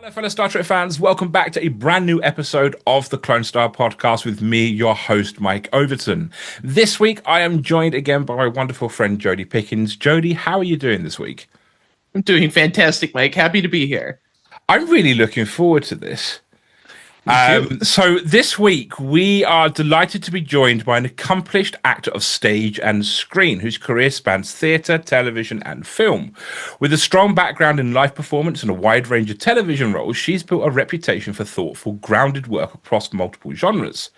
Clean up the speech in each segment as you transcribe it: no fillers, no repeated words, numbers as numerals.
Hello, fellow Star Trek fans. Welcome back to a brand new episode of the Clonestar podcast with me, your host, Mike Overton. This week, I am joined again by my wonderful friend, Jodi Pickens. Jodi, how are you doing this week? I'm doing fantastic, Mike. Happy to be here. I'm really looking forward to this. Me too. So this week we are delighted to be joined by an accomplished actor of stage and screen whose career spans theatre, television and film. With a strong background in live performance and a wide range of television roles, she's built a reputation for thoughtful, grounded work across multiple genres.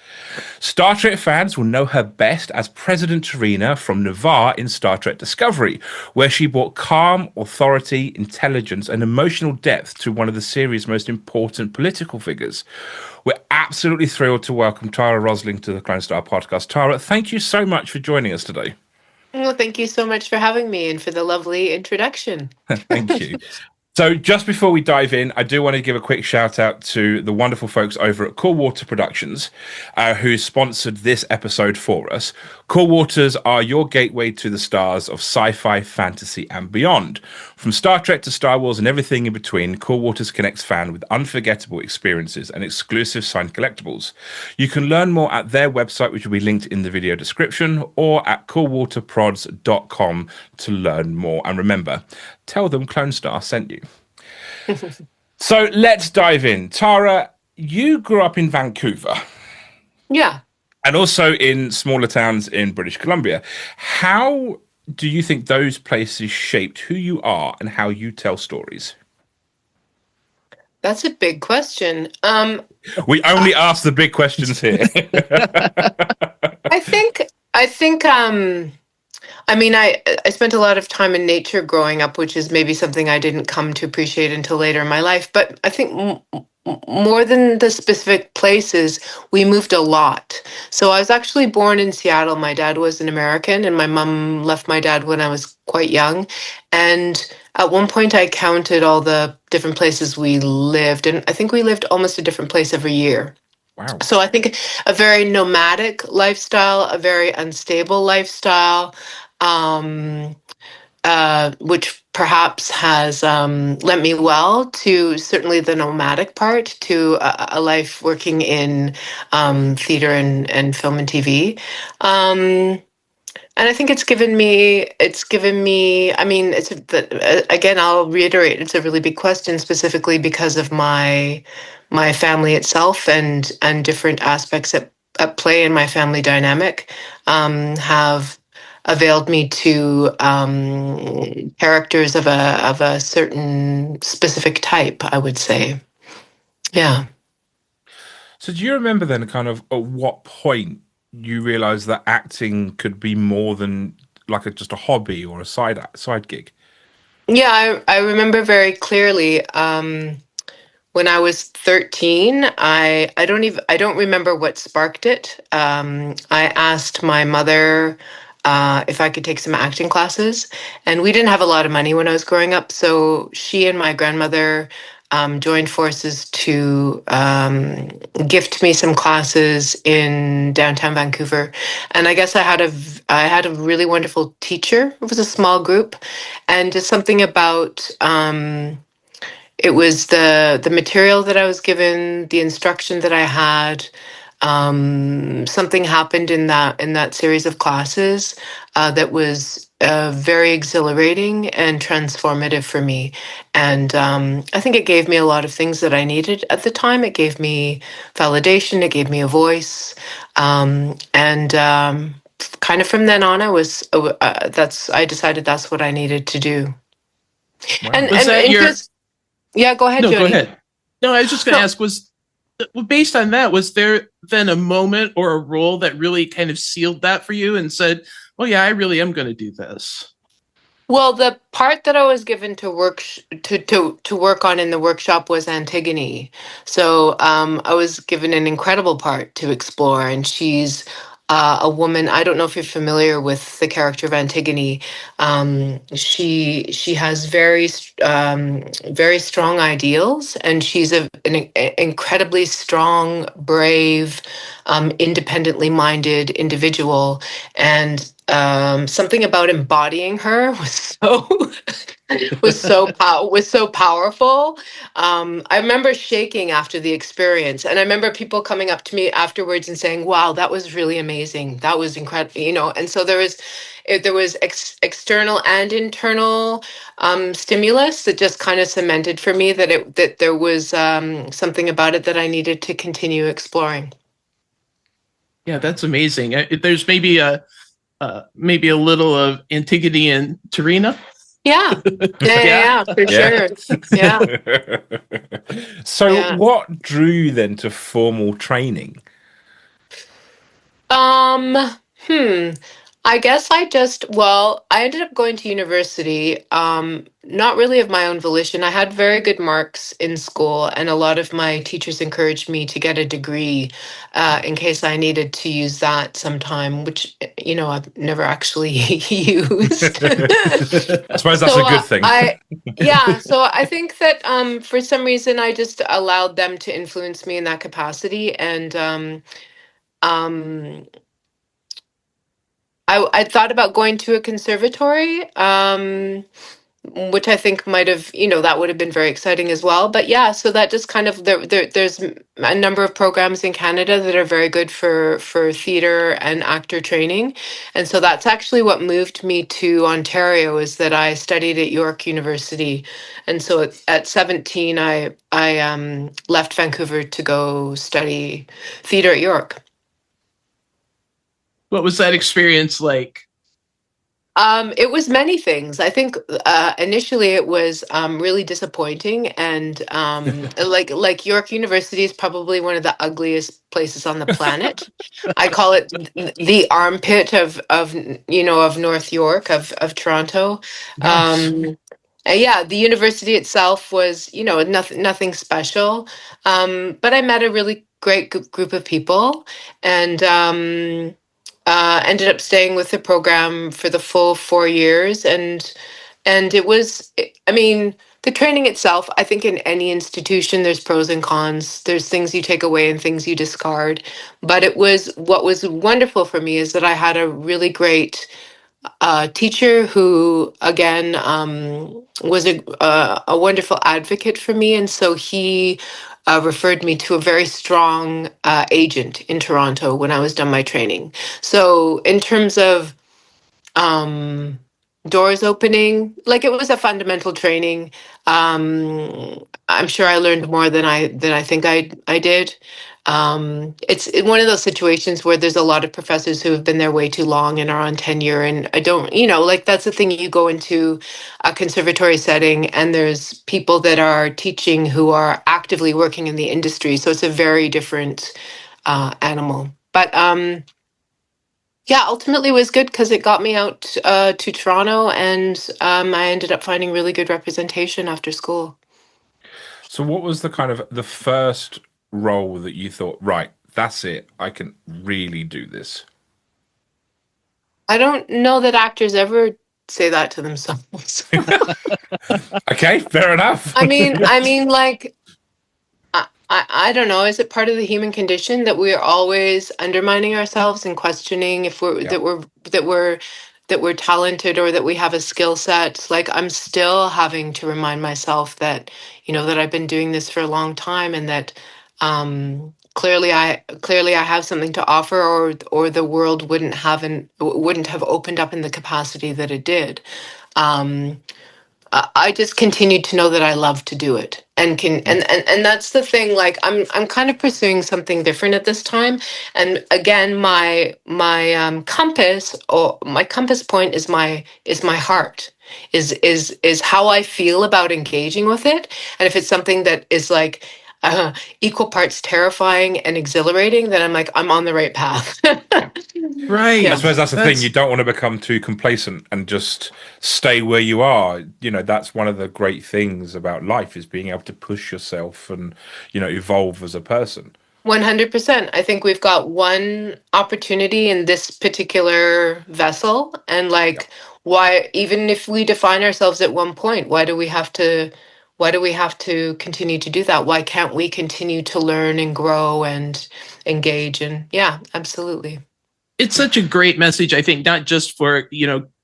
Star Trek fans will know her best as President Tarina from Navarre in Star Trek Discovery, where she brought calm, authority, intelligence and emotional depth to one of the series' most important political figures. We're absolutely thrilled to welcome Tara Rosling to the Clonestar podcast. Tara, thank you so much for joining us today. Well, thank you so much for having me and for the lovely introduction. Thank you. So just before we dive in, I do want to give a quick shout out to the wonderful folks over at Cool Water Productions, who sponsored this episode for us. Cool Waters are your gateway to the stars of sci-fi, fantasy and beyond. From Star Trek to Star Wars and everything in between, Cool Waters connects fans with unforgettable experiences and exclusive signed collectibles. You can learn more at their website, which will be linked in the video description, or at coolwaterprods.com to learn more. And remember, tell them Clonestar sent you. So let's dive in. Tara, you grew up in Vancouver. Yeah. And also in smaller towns in British Columbia. How do you think those places shaped who you are and how you tell stories? That's a big question. We only ask the big questions here. I spent a lot of time in nature growing up, which is maybe something I didn't come to appreciate until later in my life. But I think more than the specific places, we moved a lot. So I was actually born in Seattle. My dad was an American, and my mom left my dad when I was quite young. And at one point, I counted all the different places we lived, and I think we lived almost a different place every year. Wow. So I think a very nomadic lifestyle, a very unstable lifestyle, which perhaps has lent me well to certainly the nomadic part, to a life working in theater and film and TV. And I think it's given me, I mean, again, I'll reiterate, it's a really big question, specifically because of my family itself and different aspects at play in my family dynamic have availed me to characters of a certain specific type, I would say. Yeah. So do you remember then kind of at what point you realized that acting could be more than like just a hobby or a side gig? Yeah, I remember very clearly. When I was 13, I don't remember what sparked it. I asked my mother if I could take some acting classes, and we didn't have a lot of money when I was growing up, so she and my grandmother joined forces to gift me some classes in downtown Vancouver. And I guess I had a really wonderful teacher. It was a small group, and just something about it was the material that I was given, the instruction that I had. Something happened in that series of classes that was very exhilarating and transformative for me. And I think it gave me a lot of things that I needed at the time. It gave me validation. It gave me a voice. And kind of from then on, I decided that's what I needed to do. Wow. Yeah, go ahead, No, Jodi. go ahead. No, I was just going to ask, based on that, was there then a moment or a role that really kind of sealed that for you and said, well, yeah, I really am going to do this? Well, the part that I was given to work to work on in the workshop was Antigone. So I was given an incredible part to explore, and she's a woman. I don't know if you're familiar with the character of Antigone. She has very strong ideals, and she's an incredibly strong, brave, independently minded individual. And something about embodying her was was so powerful. I remember shaking after the experience, and I remember people coming up to me afterwards and saying, "Wow, that was really amazing. That was incredible." And so there was external and internal stimulus that just kind of cemented for me that there was something about it that I needed to continue exploring. Yeah, that's amazing. There's maybe a little of Antigone and Tarina. Yeah. Yeah, for sure. Yeah. So what drew you then to formal training? Um, hmm. I guess I ended up going to university, not really of my own volition. I had very good marks in school, and a lot of my teachers encouraged me to get a degree in case I needed to use that sometime, which, I've never actually used. I suppose that's a good thing. So I think that for some reason I just allowed them to influence me in that capacity, and um, I thought about going to a conservatory, which I think might have, that would have been very exciting as well. But yeah, so that just kind of there's a number of programs in Canada that are very good for theater and actor training, and so that's actually what moved me to Ontario, is that I studied at York University, and so at 17 I left Vancouver to go study theater at York. What was that experience like? It was many things. I think initially it was really disappointing, and like York University is probably one of the ugliest places on the planet. I call it the armpit of North York, of Toronto. Nice. And yeah, the university itself was nothing special, but I met a really great group of people, and ended up staying with the program for the full 4 years, and it was, I mean, the training itself, I think in any institution there's pros and cons, there's things you take away and things you discard, but what was wonderful for me is that I had a really great teacher who, again, was a wonderful advocate for me. And so he referred me to a very strong agent in Toronto when I was done my training. So, in terms of um, doors opening, like, it was a fundamental training. I'm sure I learned more than I think I did. It's one of those situations where there's a lot of professors who have been there way too long and are on tenure, and I don't, like, that's the thing. You go into a conservatory setting, and there's people that are teaching who are actively working in the industry, so it's a very different animal. But yeah, ultimately it was good because it got me out to Toronto, and I ended up finding really good representation after school. So what was the kind of the first role that you thought, right, that's it, I can really do this? I don't know that actors ever say that to themselves. Okay, fair enough. Like, I don't know. Is it part of the human condition that we're always undermining ourselves and questioning if Yeah. that we're talented or that we have a skill set? Like, I'm still having to remind myself that, that I've been doing this for a long time, and that clearly I have something to offer, or the world wouldn't have opened up in the capacity that it did. Um, I just continued to know that I love to do it, and and that's the thing. Like, I'm kind of pursuing something different at this time, and again, my compass, or my compass point, is my heart, is how I feel about engaging with it, and if it's something that is like equal parts terrifying and exhilarating, then I'm like, I'm on the right path. Right. I suppose that's the thing. You don't want to become too complacent and just stay where you are. That's one of the great things about life, is being able to push yourself and, evolve as a person. 100%. I think we've got one opportunity in this particular vessel. And Yeah. like, why, even if we define ourselves at one point, why do we have to continue to do that? Why can't we continue to learn and grow and engage? And yeah, absolutely. It's such a great message, I think, not just for,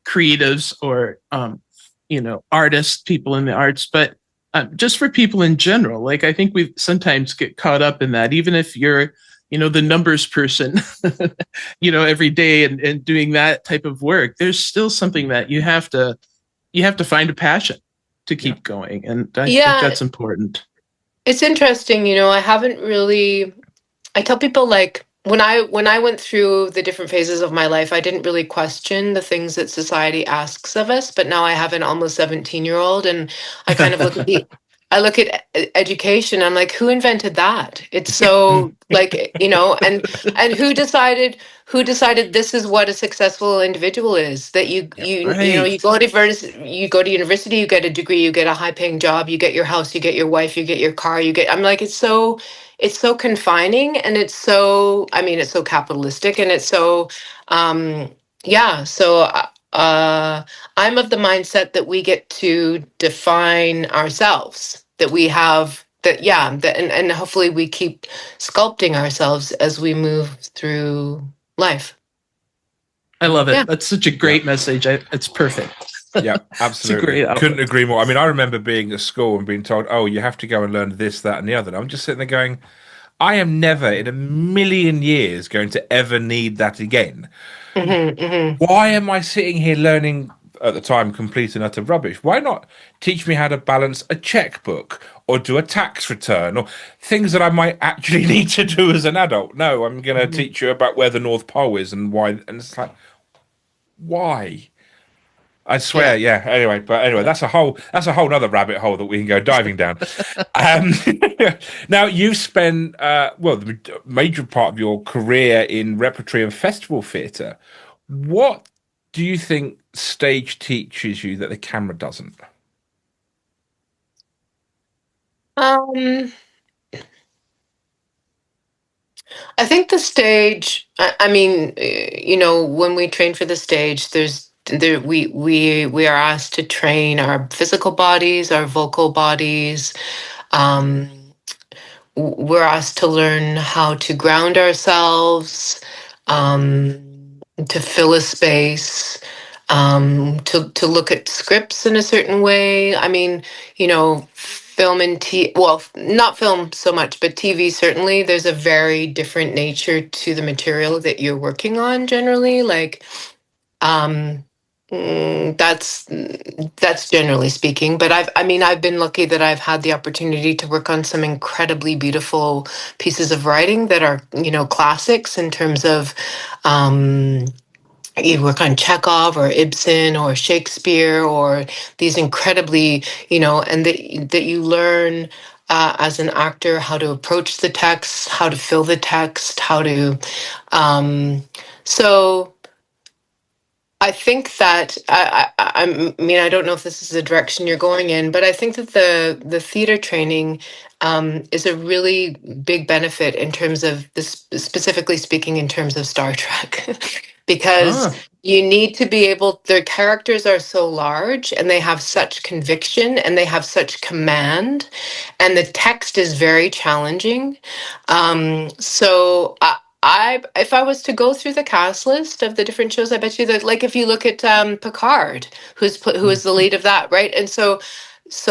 creatives or artists, people in the arts, but just for people in general. Like, I think we sometimes get caught up in that, even if you're, the numbers person, every day and doing that type of work, there's still something that you have to find a passion to keep going. And I think that's important. It's interesting, I haven't really, I tell people, like, when I went through the different phases of my life, I didn't really question the things that society asks of us, but now I have an almost 17-year-old, and I kind of look at I look at education. I'm like, who invented that? It's so like, and who decided this is what a successful individual is, that you Right. you go to university, you get a degree, you get a high paying job, you get your house, you get your wife, you get your car, I'm like, it's so confining, and it's so capitalistic, and it's so yeah so I'm of the mindset that we get to define ourselves, that we have that and hopefully we keep sculpting ourselves as we move through life. I love it. That's such a great message. It's perfect. Yeah, absolutely. Couldn't agree more. I mean, I remember being at school and being told, oh, you have to go and learn this, that, and the other. And I'm just sitting there going, I am never in a million years going to ever need that again. Why am I sitting here learning, at the time, complete and utter rubbish? Why not teach me how to balance a checkbook or do a tax return or things that I might actually need to do as an adult? No, I'm going to teach you about where the North Pole is and why. And it's like, why? I swear, Anyway, that's a whole nother rabbit hole that we can go diving down. Now, you've spent the major part of your career in repertory and festival theatre. What do you think stage teaches you that the camera doesn't? I think the stage. I mean, when we train for the stage, we are asked to train our physical bodies, our vocal bodies. We're asked to learn how to ground ourselves, to fill a space, to look at scripts in a certain way. I mean, film and not film so much, but TV certainly. There's a very different nature to the material that you're working on generally. Like, that's generally speaking. But I've been lucky that I've had the opportunity to work on some incredibly beautiful pieces of writing that are, classics in terms of, you work on Chekhov or Ibsen or Shakespeare, or these incredibly, and that you learn as an actor how to approach the text, how to fill the text, how to. So I think that I mean, I don't know if this is the direction you're going in, but I think that the theater training is a really big benefit in terms of this, specifically speaking, in terms of Star Trek, because you need to be able. Their characters are so large, and they have such conviction, and they have such command, and the text is very challenging. So. If I was to go through the cast list of the different shows, I bet you that, like, if you look at Picard, who is the lead of that, right? And so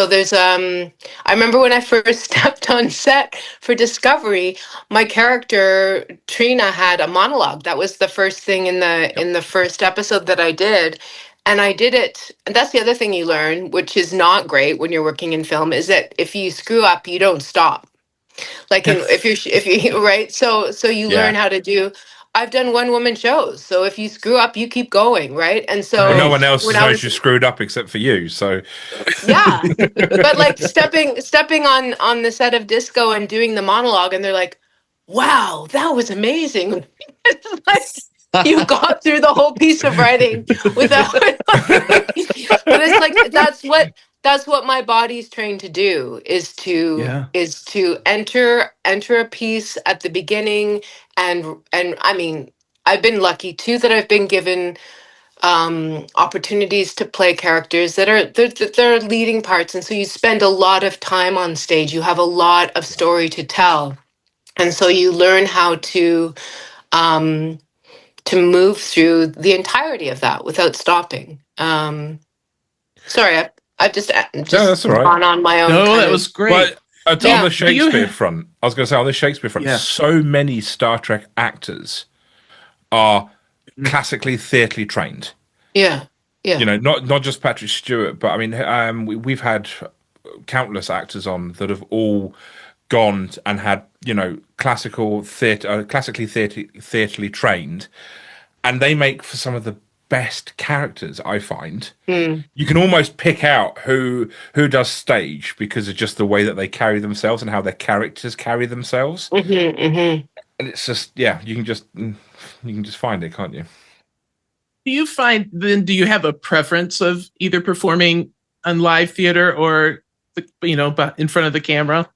there's I remember when I first stepped on set for Discovery, my character Trina had a monologue. That was the first thing in the first episode that I did. And I did it. And that's the other thing you learn, which is not great when you're working in film, is that if you screw up, you don't stop. Like, if you right, so you learn how to do. I've done one woman shows, so if you screw up, you keep going, right? And so no one else knows you screwed up except for you. So but like stepping on the set of Disco and doing the monologue, and they're like, "Wow, that was amazing!" Like, you got through the whole piece of writing without. But it's like that's what my body's trained to do, is to enter a piece at the beginning, and I mean, I've been lucky too that I've been given opportunities to play characters that are leading parts, and so you spend a lot of time on stage. You have a lot of story to tell, and so you learn how to move through the entirety of that without stopping. Sorry, I've just No, that's all right. gone on my own. No, that was great. But on the Shakespeare front, I was going to say on the Shakespeare front, Yeah. so many Star Trek actors are classically theatrically trained. Yeah, yeah. You know, not just Patrick Stewart, but I mean, we've had countless actors on that have all gone and had, you know, classically theatrically trained, and they make for some of the best characters, I find. You can almost pick out who does stage because of just the way that they carry themselves and how their characters carry themselves. And it's just, yeah, you can just find it, can't you? Do you find then? Do you have a preference of either performing on live theater or, you know, in front of the camera?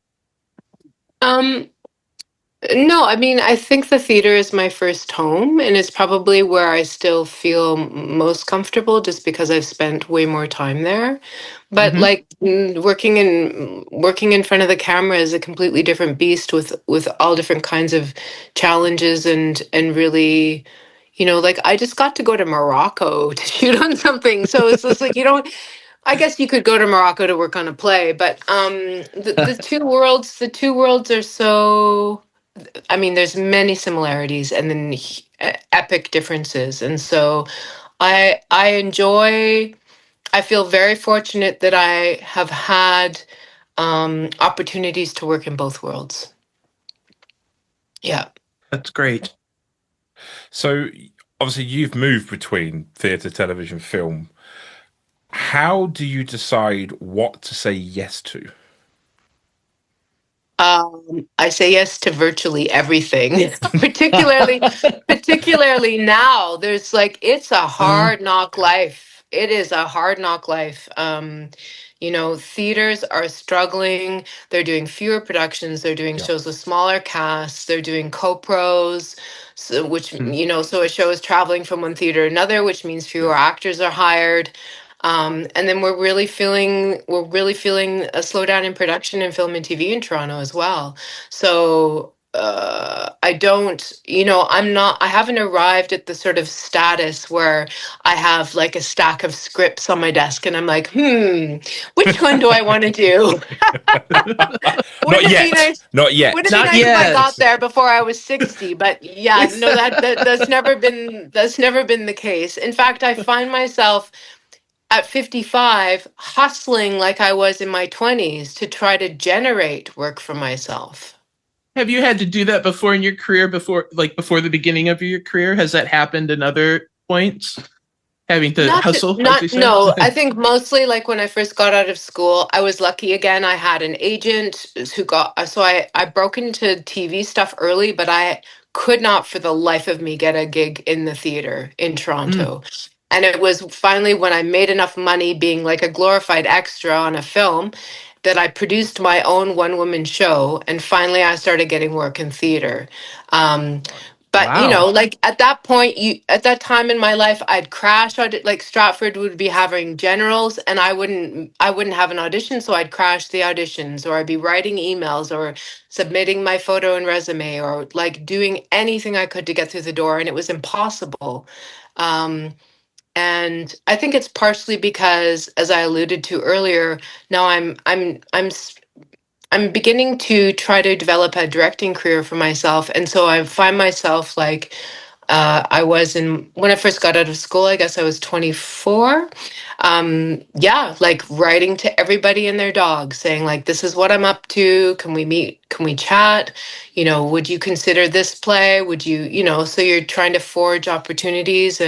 No, I mean, I think the theater is my first home, and it's probably where I still feel most comfortable just because I've spent way more time there. But like working in front of the camera is a completely different beast with all different kinds of challenges and really, you know, like I just got to go to Morocco to shoot on something. So it's just like you don't I guess you could go to Morocco to work on a play, but the two worlds are so I mean, there's many similarities and then epic differences. And so I enjoy, I feel very fortunate that I have had opportunities to work in both worlds. Yeah. That's great. So obviously you've moved between theatre, television, film. How do you decide what to say yes to? I say yes to virtually everything, particularly now. There's like it's a hard knock life. It is a hard knock life. You know, theaters are struggling. They're doing fewer productions. They're doing shows with smaller casts. They're doing co-pros, so, which you know, so a show is traveling from one theater to another, which means fewer actors are hired. And then we're really feeling a slowdown in production in film and TV in Toronto as well. So I don't, you know, I haven't arrived at the sort of status where I have like a stack of scripts on my desk and I'm like, which one do I want to do? Not yet. Not yet. Would it be nice if I got there before I was 60? But yeah, no, that's never been the case. In fact, I find myself at 55 hustling like I was in my 20s to try to generate work for myself. Have you had to do that before in your career, before the beginning of your career? Has that happened in other points? Having to hustle? No, I think mostly like when I first got out of school, I was lucky again. I had an agent so I broke into TV stuff early, but I could not for the life of me get a gig in the theater in Toronto. And it was finally when I made enough money being like a glorified extra on a film that I produced my own one-woman show. And finally, I started getting work in theater. But you know, like at that point, at that time in my life, I'd crash. Like Stratford would be having generals, and I wouldn't have an audition, so I'd crash the auditions, or I'd be writing emails, or submitting my photo and resume, or like doing anything I could to get through the door, and it was impossible. And I think it's partially because, as I alluded to earlier, now I'm beginning to try to develop a directing career for myself, and so I find myself like I was when I first got out of school. I guess I was 24. Yeah, like writing to everybody and their dog, saying like, "This is what I'm up to. Can we meet? Can we chat? You know, would you consider this play? Would you, you know?" So you're trying to forge opportunities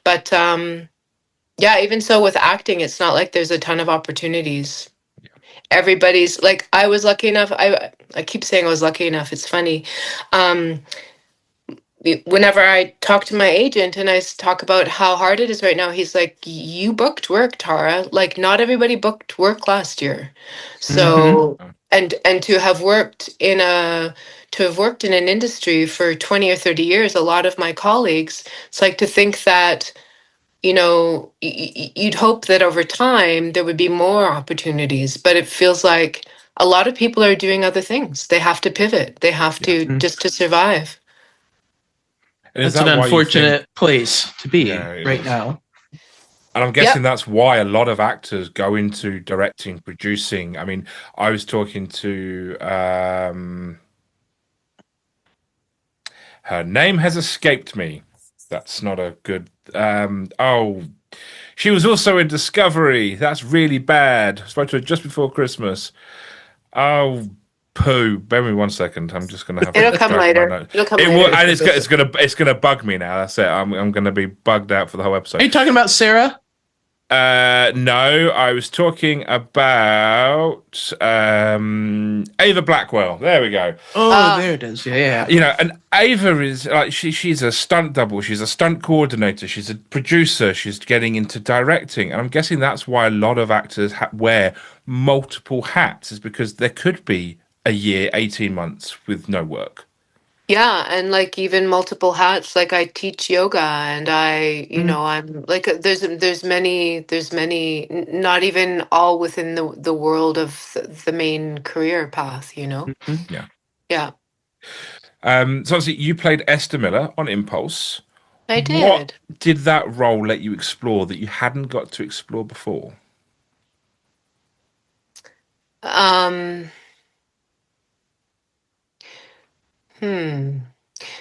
but yeah, even so with acting, it's not like there's a ton of opportunities. Everybody's like, I was lucky enough. I keep saying I was lucky enough. It's funny. Whenever I talk to my agent and I talk about how hard it is right now, he's like, "You booked work, Tara. Like, not everybody booked work last year." So, and to have worked in an industry for 20 or 30 years, a lot of my colleagues, it's like to think that, you know, you'd hope that over time there would be more opportunities, but it feels like a lot of people are doing other things. They have to pivot. They have to just to survive. And that's an unfortunate place to be right now. And I'm guessing that's why a lot of actors go into directing, producing. I mean, I was talking to her name has escaped me. That's not a good she was also in Discovery. That's really bad. I spoke to her just before Christmas. Oh, poo. Bear with me 1 second. I'm just gonna have It'll to come drag my later. note. It'll come It later. will, and it's gonna bug me now. That's it. I'm gonna be bugged out for the whole episode. Are you talking about Sarah? No, I was talking about Ava Blackwell. There we go. Oh, there it is. Yeah. You know, and Ava is like she's a stunt double, she's a stunt coordinator, she's a producer, she's getting into directing, and I'm guessing that's why a lot of actors wear multiple hats, is because there could be a year, 18 months with no work. Yeah, and like even multiple hats. Like I teach yoga, and I'm like there's many, not even all within the world of the main career path. Yeah. Yeah, So obviously you played Esther Miller on Impulse. I What did. did that role let you explore that you hadn't got to explore before? Um, hmm.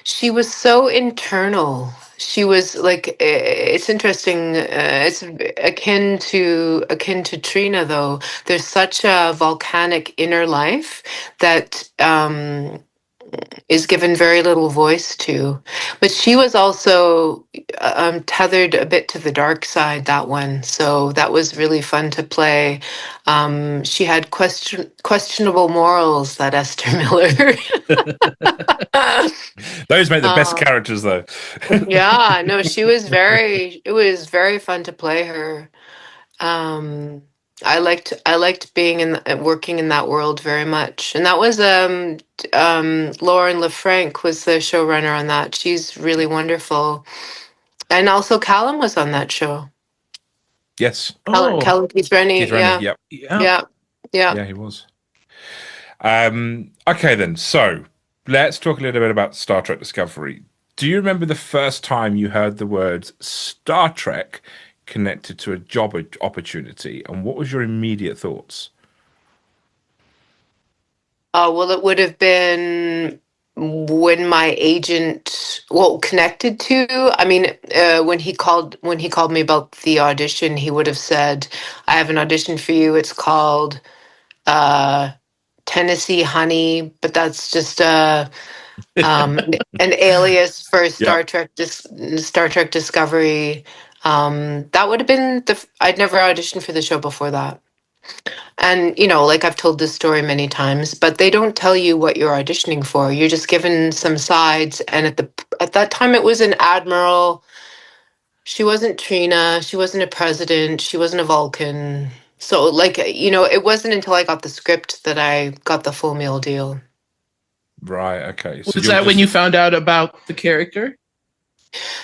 She was so internal. She was like, it's interesting. It's akin to Trina, though. There's such a volcanic inner life that is given very little voice to. But she was also tethered a bit to the dark side, that one. So that was really fun to play. She had questionable morals, that Esther Miller. Those make the best Uh, characters, though. yeah, no, it was very fun to play her. Um, I liked being working in that world very much. And that was Lauren LaFranc was the showrunner on that. She's really wonderful. And also Callum was on that show. Yes. Callum Keith Rennie, Keith Rennie, yeah. yep. Yeah. Yeah, he was. Okay, then. So let's talk a little bit about Star Trek Discovery. Do you remember the first time you heard the words Star Trek connected to a job opportunity, and what was your immediate thoughts? Well, it would have been when my agent, well, connected to, I mean, when he called me about the audition, he would have said, I have an audition for you. It's called uh, Tennessee Honey, but that's just an alias for Yeah. Star Trek Discovery. That would have been I'd never auditioned for the show before that. And, like I've told this story many times, but they don't tell you what you're auditioning for. You're just given some sides. And at that time, it was an admiral. She wasn't Trina. She wasn't a president. She wasn't a Vulcan. So, like, it wasn't until I got the script that I got the full meal deal. Right. Okay. So Was that when you found out about the character?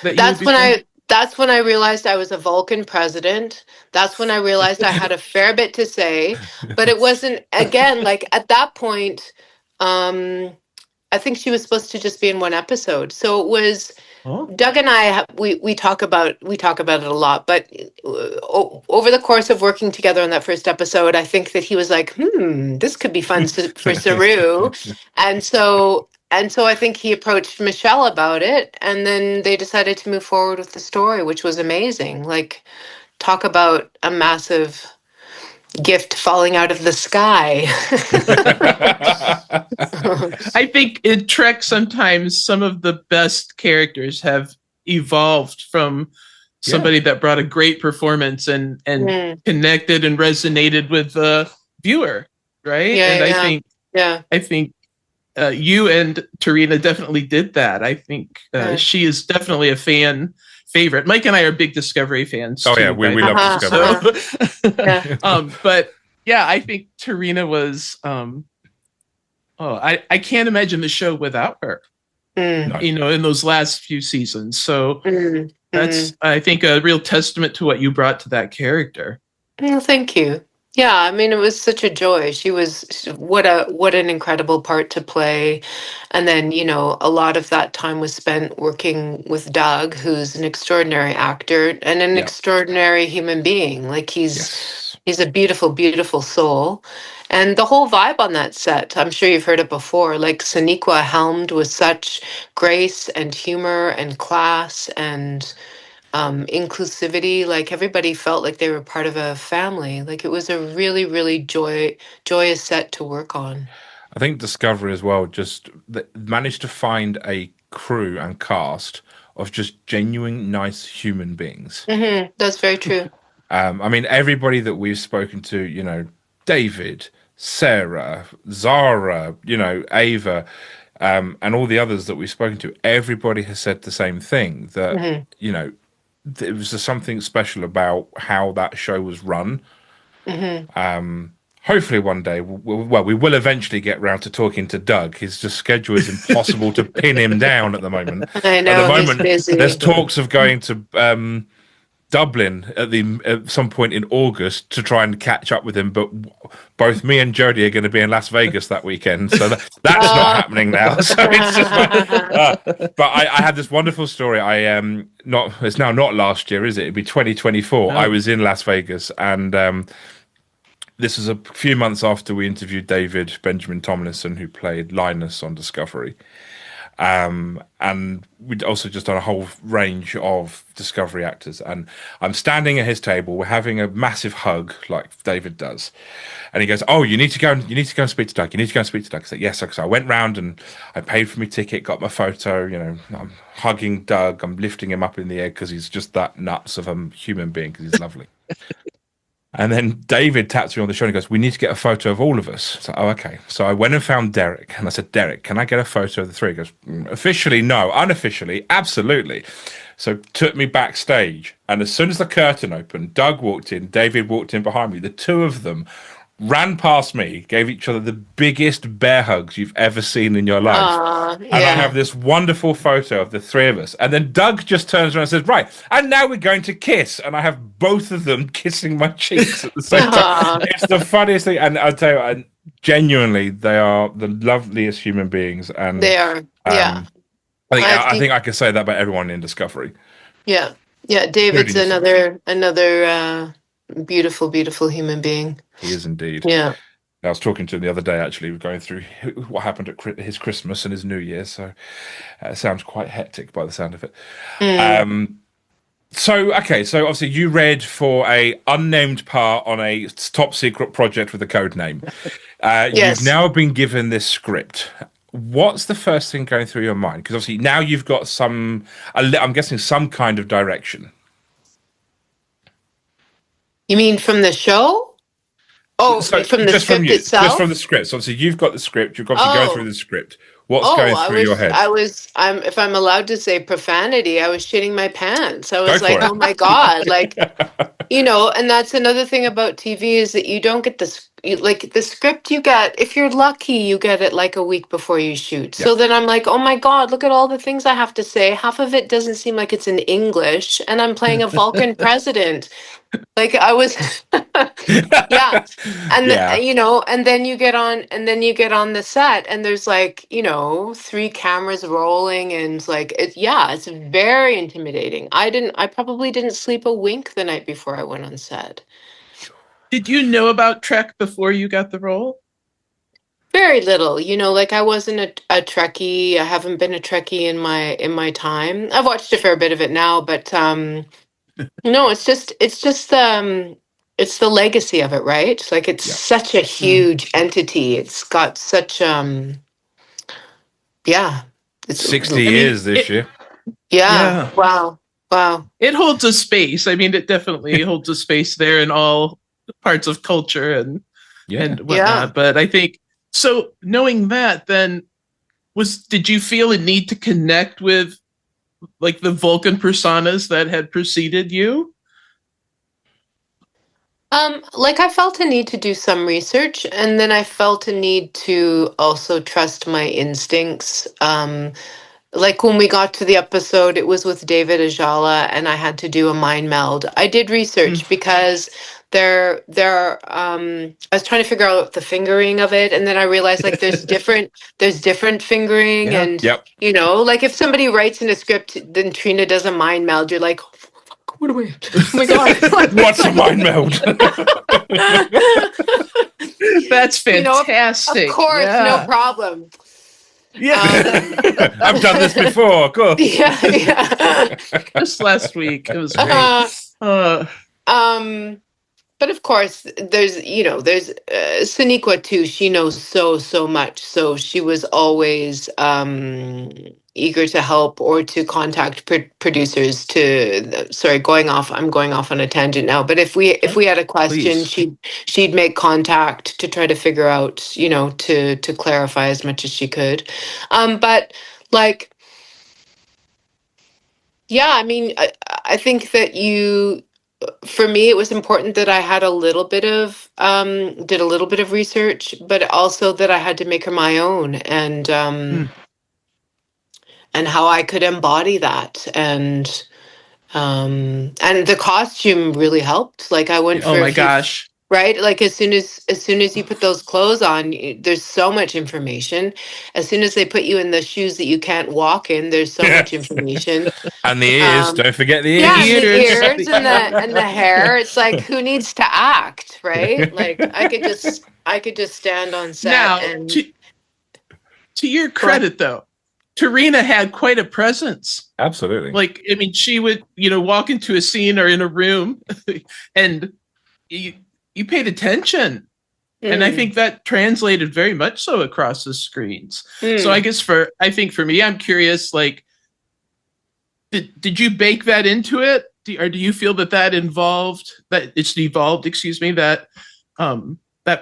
That's when I realized I was a Vulcan president. That's when I realized I had a fair bit to say. But it wasn't, again, like at that point, I think she was supposed to just be in one episode. So it was Doug and I we talk about it a lot, but over the course of working together on that first episode, I think that he was like, this could be fun for Saru. And so I think he approached Michelle about it, and then they decided to move forward with the story, which was amazing. Like, talk about a massive gift falling out of the sky. I think in Trek, sometimes some of the best characters have evolved from somebody that brought a great performance and connected and resonated with the viewer, right? I think you and Tarina definitely did that. I think she is definitely a fan favorite. Mike and I are big Discovery fans. Oh too, yeah, we love Discovery. So, but yeah, I think Tarina was. I can't imagine the show without her. In those last few seasons. So that's I think a real testament to what you brought to that character. Well, thank you. Yeah, I mean, it was such a joy. What an incredible part to play. And then, a lot of that time was spent working with Doug, who's an extraordinary actor and an Yeah. extraordinary human being. Like Yes. he's a beautiful, beautiful soul. And the whole vibe on that set, I'm sure you've heard it before. Like Sonequa helmed with such grace and humor and class and inclusivity. Like everybody felt like they were part of a family. Like it was a really, really joyous set to work on. I think Discovery as well just managed to find a crew and cast of just genuine, nice human beings. That's very true. I mean, everybody that we've spoken to, David, Sarah, Zara, Ava, and all the others that we've spoken to, everybody has said the same thing that, there was just something special about how that show was run. Hopefully one day, we will eventually get round to talking to Doug. His just schedule is impossible to pin him down at the moment. I At the know he's moment, busy. there's talks of going to Dublin at some point in August to try and catch up with him, but both me and Jodi are going to be in Las Vegas that weekend, so that's not happening now. So it's just like, but I had this wonderful story. It's now not last year, is it? It'd be 2024. I was in Las Vegas, and this was a few months after we interviewed David Benjamin Tomlinson, who played Linus on Discovery. And we'd also just done a whole range of Discovery actors. And I'm standing at his table. We're having a massive hug, like David does. And he goes, "Oh, you need to go and speak to Doug. You need to go and speak to Doug." I said, "Yes." So I went round and I paid for my ticket, got my photo. I'm hugging Doug. I'm lifting him up in the air because he's just that nuts of a human being because he's lovely. And then David taps me on the shoulder and goes, "We need to get a photo of all of us." So, oh, okay. So I went and found Derek and I said, "Derek, can I get a photo of the three?" He goes, "Officially, no. Unofficially, absolutely." So took me backstage. And as soon as the curtain opened, Doug walked in, David walked in behind me. The two of them ran past me, gave each other the biggest bear hugs you've ever seen in your life. And I have this wonderful photo of the three of us. And then Doug just turns around and says, "Right, and now we're going to kiss." And I have both of them kissing my cheeks at the same time. It's the funniest thing. And I'll tell you, genuinely, they are the loveliest human beings. And They are. Yeah. I think I can say that about everyone in Discovery. Yeah. Yeah. David's another beautiful, beautiful human being. He is indeed. Yeah. I was talking to him the other day, actually. We're going through what happened at his Christmas and his New Year, so it sounds quite hectic by the sound of it. So obviously you read for a unnamed part on a top secret project with a code name. Yes. You've now been given this script. What's the first thing going through your mind? Because obviously now you've got I'm guessing some kind of direction. You mean from the show? Oh, so from the script itself? Just from the script. So obviously you've got the script. You've obviously going through the script. What's going through your head? If I'm allowed to say profanity, I was shitting my pants. I was like, oh my God. Like, and that's another thing about TV is that you don't get the script you get, if you're lucky, you get it like a week before you shoot. So then I'm like, oh my God, look at all the things I have to say. Half of it doesn't seem like it's in English, and I'm playing a Vulcan president. Like I was, yeah. And and then you get on the set, and there's like, 3 cameras rolling, and like, it's very intimidating. I probably didn't sleep a wink the night before I went on set. Did you know about Trek before you got the role? Very little, like I wasn't a Trekkie. I haven't been a Trekkie in my time. I've watched a fair bit of it now, but no, it's the legacy of it, right? Like it's such a huge entity. It's got such it's 60 years this year. Yeah. Wow. It holds a space. I mean, it definitely holds a space there in all parts of culture and whatnot. Yeah. But I think so. Knowing that, then did you feel a need to connect with like the Vulcan personas that had preceded you? Like I felt a need to do some research, and then I felt a need to also trust my instincts. Like when we got to the episode, it was with David Ajala, and I had to do a mind meld. I did research because I was trying to figure out the fingering of it, and then I realized like there's different fingering, Yeah. and Yep. you know, like if somebody writes in a script, then Trina does a mind meld. You're like, what do we? Oh my god! What's a mind meld? That's You know, fantastic. of course, no Yeah. problem. Yeah. I've done this before. Cool. Yeah. Just last week. It was great. But of course, there's Sonequa too. She knows so much, so she was always eager to help or to contact producers. I'm going off on a tangent now. But if we had a question, Please. she'd make contact to try to figure out, to clarify as much as she could. But like, yeah, I mean, I think that for me, it was important that I had did a little bit of research, but also that I had to make her my own, and how I could embody that, and the costume really helped. Like I went Oh for a my few, gosh. right? Like as soon as you put those clothes on, there's so much information. As soon as they put you in the shoes that you can't walk in, there's so much information. And the ears. Don't forget the Yeah, ears. and the Eaters. ears and the hair. It's like, who needs to act, right? Like I could just stand on set Now, and to your credit, though, Tarina had quite a presence. Absolutely. Like, I mean, she would, walk into a scene or in a room, and you paid attention. And I think that translated very much so across the screens. So I guess for me, I'm curious, like, did you bake that into it? Or do you feel that it's evolved, excuse me, that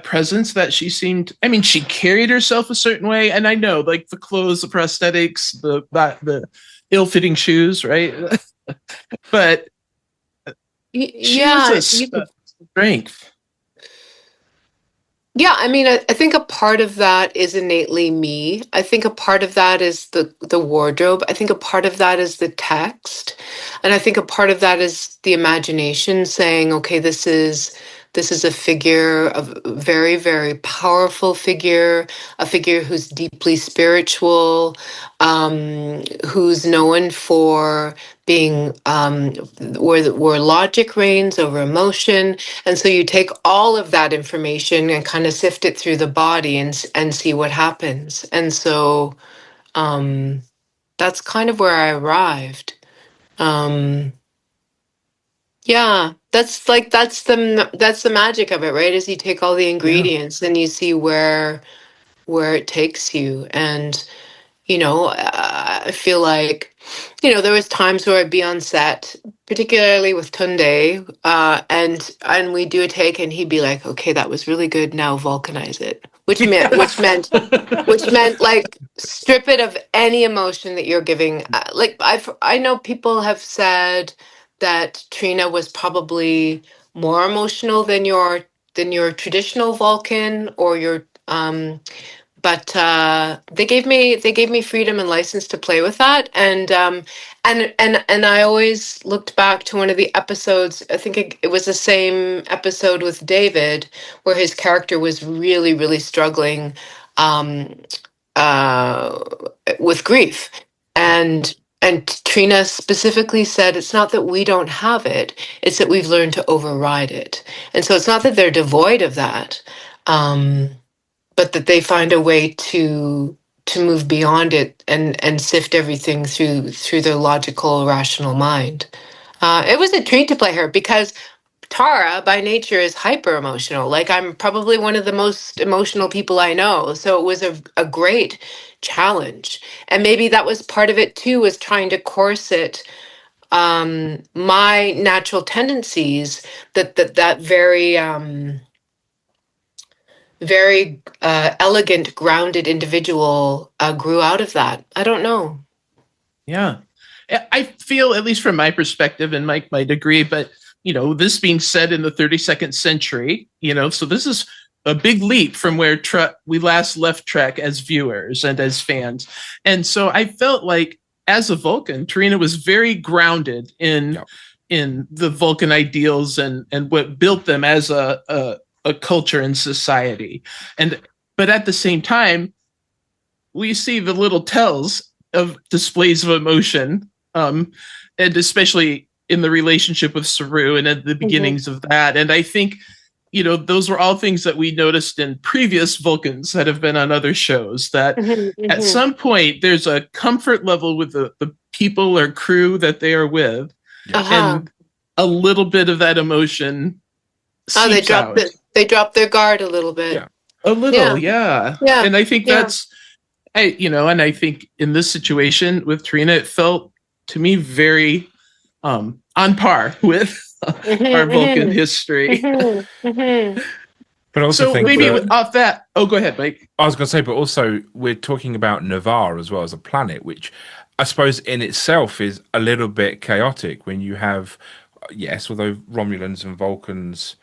presence that she seemed, I mean, she carried herself a certain way. And I know, like, the clothes, the prosthetics, the ill-fitting shoes, right? But she was a strength. Yeah, I mean, I think a part of that is innately me. I think a part of that is the wardrobe. I think a part of that is the text, and I think a part of that is the imagination saying, "Okay, this is a figure, a very, very powerful figure, a figure who's deeply spiritual, who's known for being where logic reigns over emotion." And so you take all of that information and kind of sift it through the body and see what happens. And so that's kind of where I arrived. Yeah, that's the magic of it, right? Is you take all the Yeah. ingredients and you see where it takes you. And I feel like, there was times where I'd be on set, particularly with Tunde, and we do a take, and he'd be like, "Okay, that was really good. Now vulcanize it," which meant like strip it of any emotion that you're giving. Like I know people have said that Trina was probably more emotional than your traditional Vulcan or your but they gave me freedom and license to play with that, and I always looked back to one of the episodes. I think it was the same episode with David, where his character was really, really struggling um, uh, with grief, and Trina specifically said, "It's not that we don't have it; it's that we've learned to override it." And so it's not that they're devoid of that. But that they find a way to move beyond it and sift everything through their logical, rational mind. It was a treat to play her because Tara, by nature, is hyper emotional. Like I'm probably one of the most emotional people I know. So it was a great challenge, and maybe that was part of it too. Was trying to corset my natural tendencies that very elegant, grounded individual grew out of that. I don't know. Yeah. I feel, at least from my perspective, and Mike might agree, but, this being said in the 32nd century, so this is a big leap from where we last left Trek as viewers and as fans. And so I felt like, as a Vulcan, Tarina was very grounded in in the Vulcan ideals and what built them as a culture and society. But at the same time, we see the little tells of displays of emotion, and especially in the relationship with Saru and at the beginnings of that. And I think, those were all things that we noticed in previous Vulcans that have been on other shows, that at some point there's a comfort level with the people or crew that they are with. And a little bit of that emotion seeps out. They dropped their guard a little bit. Yeah. A little, yeah. And I think that's, and I think in this situation with Trina, it felt to me very on par with our Vulcan history. But I also think maybe off that. Oh, go ahead, Mike. I was going to say, but also we're talking about Navarre as well as a planet, which I suppose in itself is a little bit chaotic when you have, yes, although Romulans and Vulcans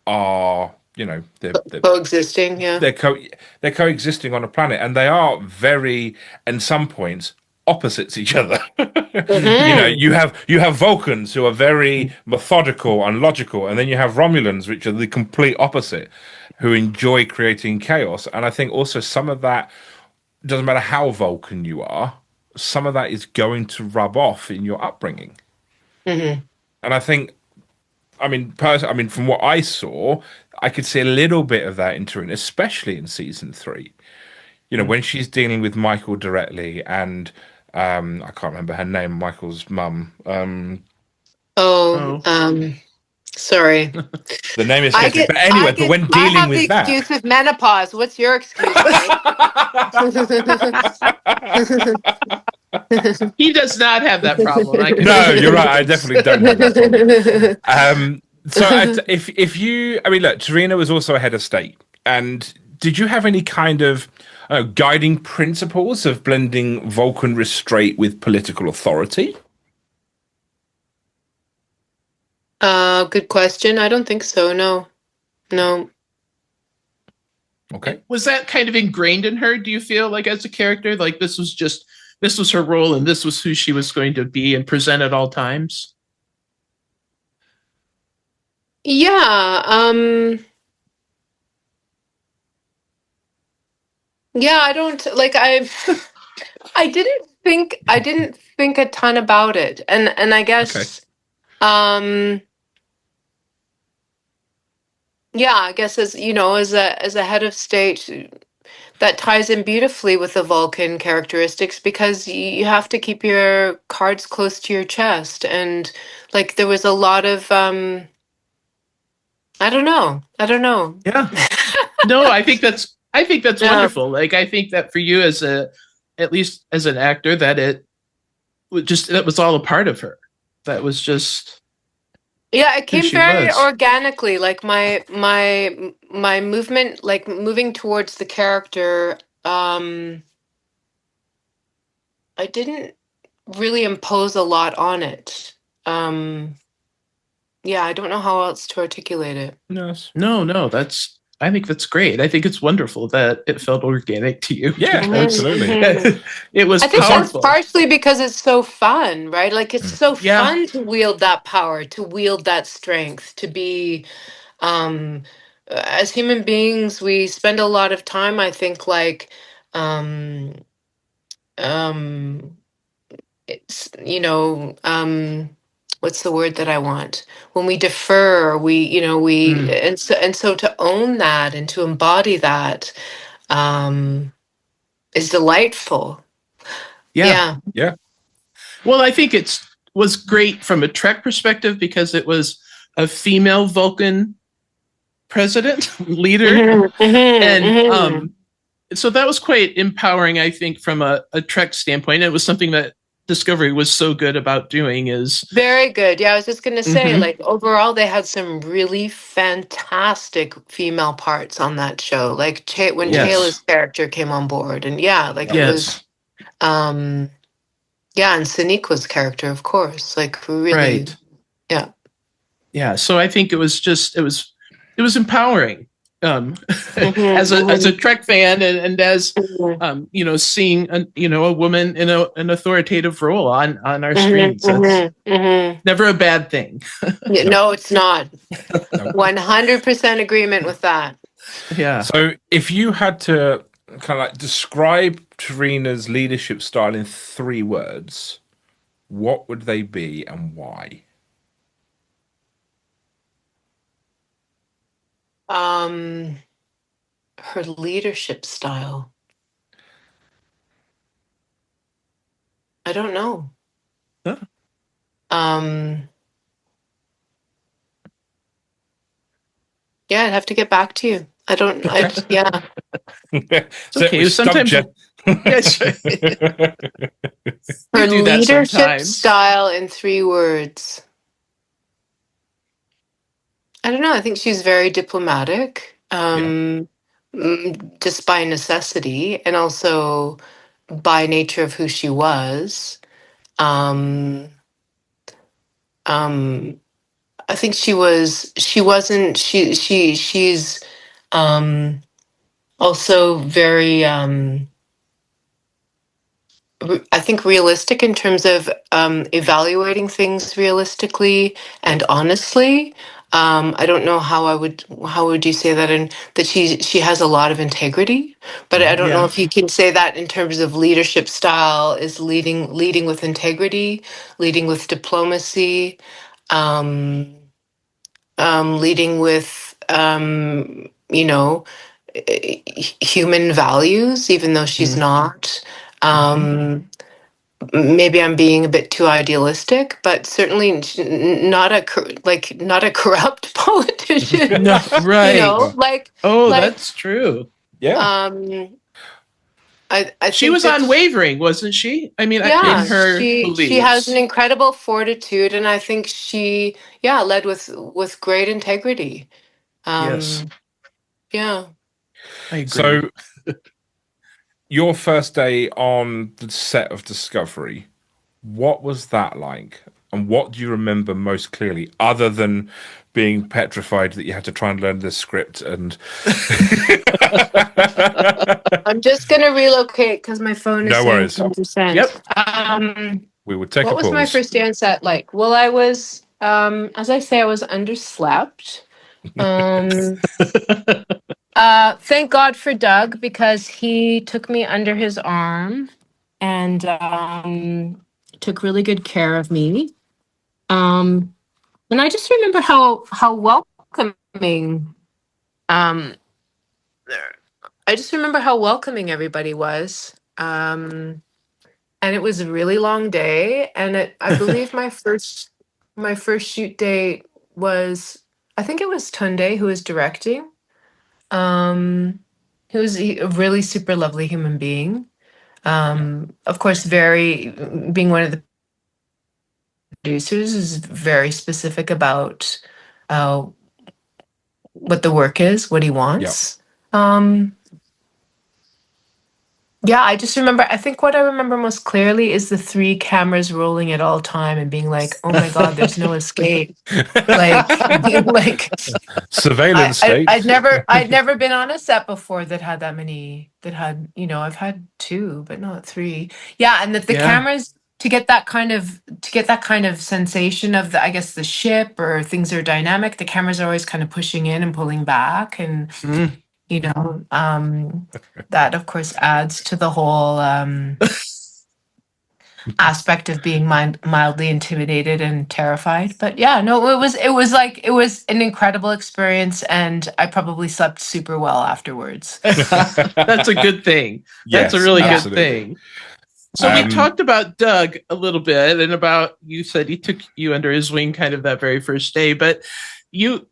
are, they're coexisting. Yeah, they're coexisting on a planet, and they are very, in some points, opposites each other. You have Vulcans who are very methodical and logical, and then you have Romulans, which are the complete opposite, who enjoy creating chaos. And I think also some of that, doesn't matter how Vulcan you are, some of that is going to rub off in your upbringing. And I think, from what I saw, I could see a little bit of that in Turin, especially in season 3. When she's dealing with Michael directly, and I can't remember her name, Michael's mum. Sorry. The name is sketchy. But anyway, but when dealing with that, I have the excuse of menopause. What's your excuse? He does not have that problem. No, you're right. I definitely don't have that problem. If you, look, Tarina was also a head of state. And did you have any kind of guiding principles of blending Vulcan restraint with political authority? Good question. I don't think so. No. Okay. Was that kind of ingrained in her? Do you feel like as a character, like this was her role and this was who she was going to be and present at all times? Yeah. Yeah, I don't I didn't think a ton about it. And I guess I guess as a head of state, that ties in beautifully with the Vulcan characteristics, because you have to keep your cards close to your chest. And there was a lot of I don't know. Yeah. No, I think that's wonderful. I think that for you at least as an actor, that was all a part of her. That was just it came very organically. My movement, moving towards the character, I didn't really impose a lot on it. I don't know how else to articulate it. No, I think that's great. I think it's wonderful that it felt organic to you. Yeah, absolutely. It was I think powerful. that's partially because it's so fun, right? It's so fun to wield that power, to wield that strength, to be, as human beings, we spend a lot of time, I think, it's, what's the word that I want? When we defer, and so to own that and to embody that is delightful. Yeah. Well, I think it was great from a Trek perspective because it was a female Vulcan president, leader. And so that was quite empowering, I think, from a Trek standpoint. It was something that Discovery was so good about doing. Is very good. Yeah, I was just going to say, overall, they had some really fantastic female parts on that show. When Taylor's character came on board, and it was, and Soneqa's character, of course, really, right. Yeah. So I think it was empowering as a Trek fan and as seeing a woman in an authoritative role on our screens. That's never a bad thing. No, it's not. 100% agreement with that. Yeah. So if you had to kind of like describe Tarina's leadership style in 3 words, what would they be and why? Her leadership style. I don't know. Huh? Yeah, I'd have to get back to you. I don't. Yeah. It's okay. Sometimes. Yes. Her leadership style in 3 words. I don't know. I think she's very diplomatic, just by necessity, and also by nature of who she was. I think she's also very, I think, realistic in terms of evaluating things realistically and honestly. I don't know how would you say that, in that she has a lot of integrity, but I don't know if you can say that in terms of leadership style is leading with integrity, leading with diplomacy, leading with human values, even though she's not. Maybe I'm being a bit too idealistic, but certainly not a corrupt politician. No, right. That's true. Yeah. I she was unwavering, wasn't she? I mean, yeah, in her she has an incredible fortitude, and I think she led with great integrity. Yes. Yeah. I agree. So your first day on the set of Discovery, what was that like? And what do you remember most clearly, other than being petrified that you had to try and learn this script? And I'm just going to relocate because my phone is no worries. 10%. Yep. We would take what a pause. was my first day on set like? Well, I was, as I say, I was underslept. Thank God for Doug, because he took me under his arm and took really good care of me. And I just remember how welcoming. I just remember how welcoming everybody was. And it was a really long day. And I believe my first shoot date was, I think it was Tunde who was directing. He was a really super lovely human being. Of course, being one of the producers is very specific about what the work is, what he wants. Yep. Yeah, I just remember, I think what I remember most clearly is the 3 cameras rolling at all time and being like, oh my God, there's no escape. like surveillance state. I'd never been on a set before that had that many, I've had 2, but not 3. Yeah. And that the cameras, to get that kind of sensation of the ship or things are dynamic, the cameras are always kind of pushing in and pulling back. And, that of course adds to the whole aspect of being mildly intimidated and terrified. But yeah, no, it was an incredible experience, and I probably slept super well afterwards. That's a good thing. Yes, that's a really absolutely. good thing. So we talked about Doug a little bit, and about, you said he took you under his wing kind of that very first day, but you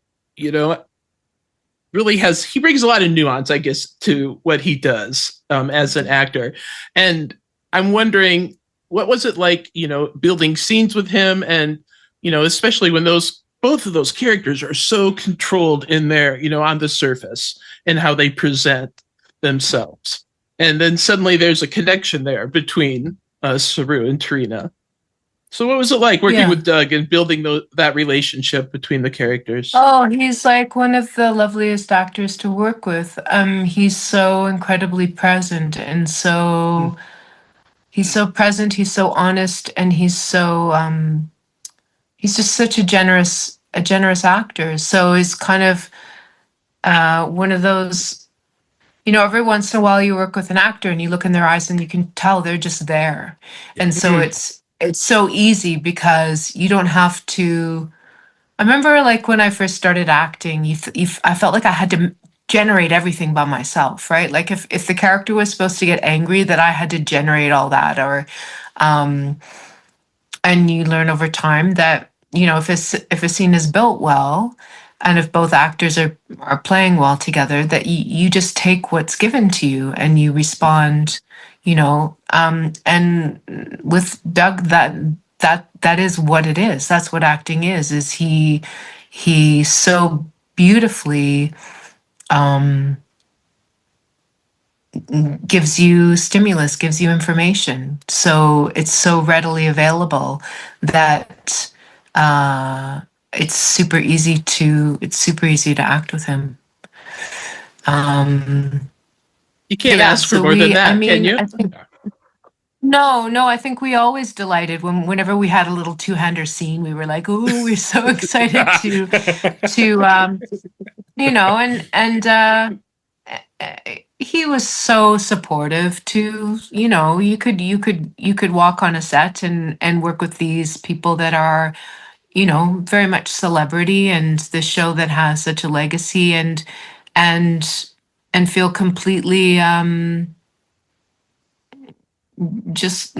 really he brings a lot of nuance, I guess, to what he does as an actor. And I'm wondering, what was it like, building scenes with him, and, especially when both of those characters are so controlled in their, on the surface, and how they present themselves. And then suddenly there's a connection there between Saru and Tarina. So what was it like working Yeah. with Doug and building that relationship between the characters? Oh, he's like one of the loveliest actors to work with. He's so incredibly present and so he's so present, he's so honest, and he's just such a generous actor. So he's kind of one of those, every once in a while you work with an actor and you look in their eyes and you can tell they're just there. Yeah. And so it's so easy because you don't have to. I remember like when I first started acting, I felt like I had to generate everything by myself, right? Like if the character was supposed to get angry, that I had to generate all that, or and you learn over time that if a scene is built well, and if both actors are playing well together, that you just take what's given to you and you respond, and with Doug, that is what it is. That's what acting is he so beautifully gives you stimulus, gives you information. So it's so readily available that it's super easy to act with him. You can't ask for more than that, can you? No, I think we always delighted whenever we had a little two-hander scene. We were like, "Ooh, we're so excited and he was so supportive to, you could walk on a set and work with these people that are, very much celebrity, and the show that has such a legacy, and and feel completely just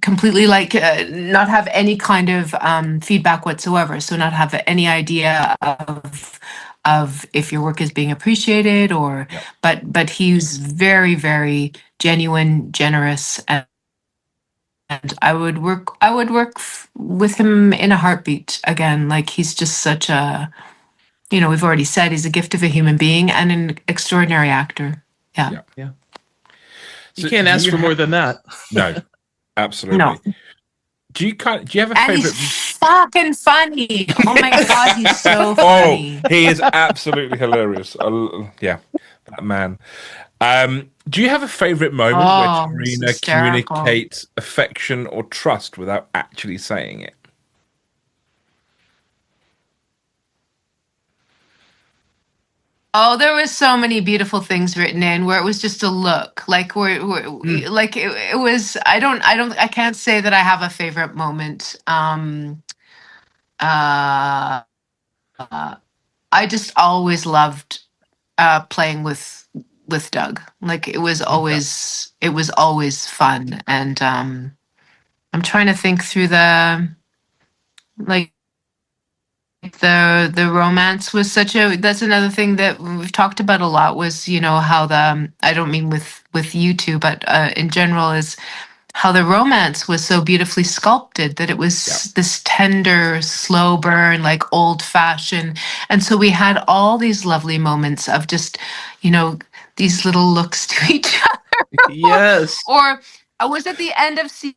completely like not have any kind of feedback whatsoever, so not have any idea of if your work is being appreciated, or but he's very, very genuine, generous, and I would work with him in a heartbeat again. Like, he's just such a, we've already said he's a gift of a human being and an extraordinary actor. Yeah. You can't ask for more than that. No, absolutely. No. Do you have a And favorite? he's fucking funny. Oh my God, he's so funny. Oh, he is absolutely hilarious. Yeah, that man. Do you have a favorite moment where he's Trina hysterical. communicates affection or trust without actually saying it? Oh, there was so many beautiful things written in where it was just a look, like like it was. I can't say that I have a favorite moment. Uh, I just always loved playing with Doug. Like, it was always fun, and I'm trying to think through like the romance was that's another thing that we've talked about a lot, was how I don't mean with you two, but in general, is how the romance was so beautifully sculpted, that it was this tender, slow burn, like old fashioned. And so we had all these lovely moments of just, these little looks to each other. Yes. Or was it the end of season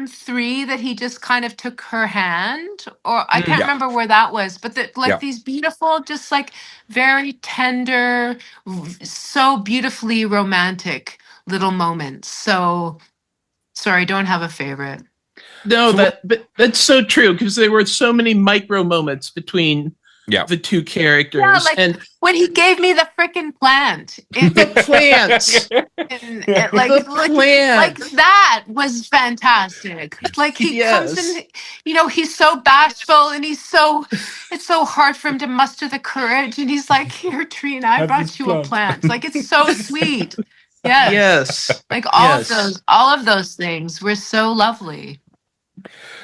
3 that he just kind of took her hand? Or I can't remember where that was, but these beautiful, just like very tender, so beautifully romantic little moments. So sorry, I don't have a favorite. No, but that's so true, because there were so many micro moments between the two characters. Yeah, like and when he gave me the freaking plant. The plants. Like that was fantastic. Like, he comes in, he's so bashful, and it's so hard for him to muster the courage, and he's like, "Here, Trina, I brought you a plant." Like, it's so sweet. Yes. Like, all of those things were so lovely.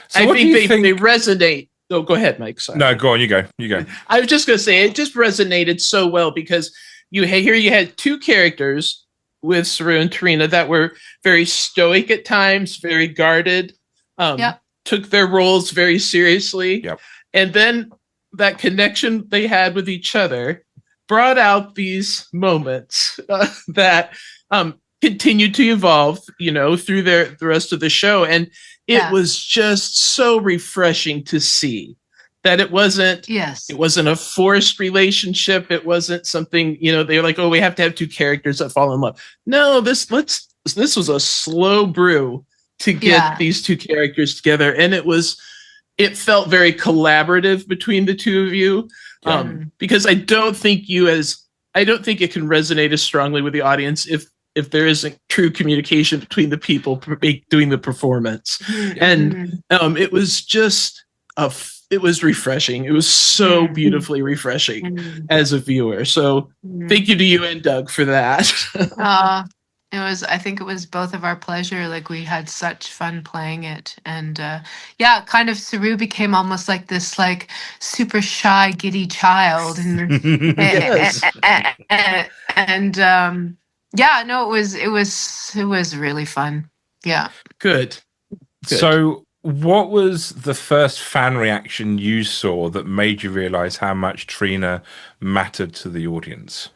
So I think they resonate. Oh, go ahead, Mike. Sorry. No, go on. You go. I was just going to say, it just resonated so well, because you had two characters with Saru and Trina that were very stoic at times, very guarded, took their roles very seriously. And then that connection they had with each other brought out these moments that continued to evolve, through the rest of the show. And it was just so refreshing to see that it wasn't a forced relationship. It wasn't something, they were like, oh, we have to have two characters that fall in love. No, this was a slow brew to get these two characters together. And it felt very collaborative between the two of you. Because I don't think it can resonate as strongly with the audience if there isn't true communication between the people doing the performance. And it was just it was refreshing. It was so beautifully refreshing as a viewer. So thank you to you and Doug for that. I think it was both of our pleasure. Like, we had such fun playing it. And kind of Saru became almost like this like super shy, giddy child. And it was really fun. Yeah. Good. So what was the first fan reaction you saw that made you realize how much Trina mattered to the audience?